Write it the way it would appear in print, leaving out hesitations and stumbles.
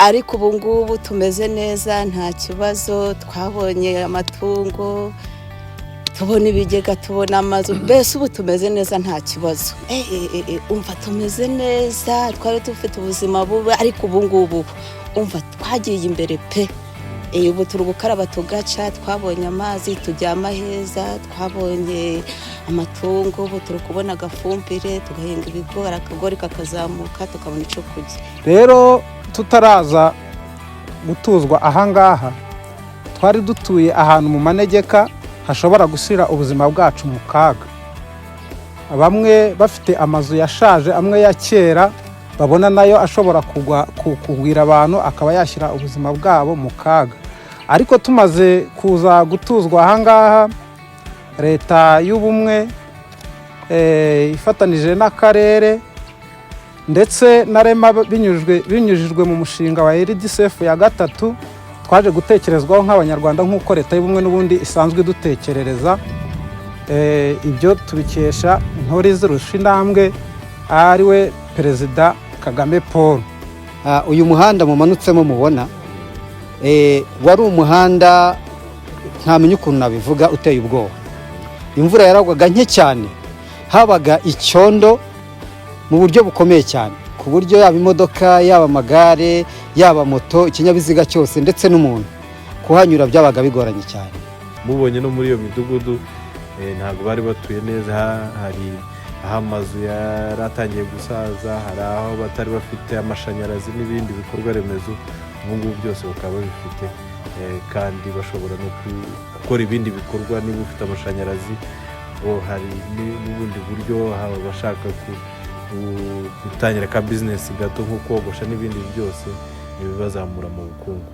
ariko ubu ngubu tumeze neza nta kibazo, twabonye amatungo, tubona ibigega, tubona amazu, mbese ubu tumeze neza nta kibazo. Umva tumeze neza, twari dufite ubuzima bubi, ariko ubu ngubu umva twagiye imbere pe. Ubu turi gukaraba tugaca, twabonye amazi, turyama heza, twabonye amatungo, ubu turi kubona agafumbire, tugahinga ibigori, akagori kakazamuka, tukabona icyo kurya. Rero tutaraza gutuzwa ahangaha, twari dutuye ahantu mu manegeka hashobora gushyira ubuzima bwacu mu kaga. Bamwe bafite amazu yashaje, amwe ya kera, babona nayo ashobora kugwira abantu, akaba yashyira ubuzima bwabo mu kaga. Ariko tumaze kuza gutuzwa ahangaha, leta y'ubumwe ifatanije n'akarere ndetse na rema binyujijwe mu mushinga wa LDCF3, twaje gutekerezwaho nk'abanyarwanda nk'uko leta y'ubumwe n'ubundi isanzwe idutekerereza. Ibyo tubikesha intore zirusha intambwe, ariwe Perezida Kagame Paul. Uyu muhanda mumanutsemo mubona wari umuhanda ntamenya ukuntu nabivuga, uteye ubwoba. Imvura yaragwaga nke cyane, habaga icyondo mu buryo bukomeye cyane, ku buryo yaba imodoka, yaba amagare, yaba moto, ikinyabiziga cyose ndetse n'umuntu kuhanyura byabaga bigoranye cyane. Mubonye no muri iyo midugudu ntabwo bari batuye neza, hari aho amazu yaratangiye gusaza, hari aho batari bafite amashanyarazi n'ibindi bikorwa remezo. Ubu ngubu byose bakaba bifite, kandi bashobora no gukora ibindi bikorwa. Niba ufite amashanyarazi, hari n'ubundi buryo, haba bashaka gutangira ka bizinesi gato nko kogosha n'ibindi byose, bibazamura mu bukungu.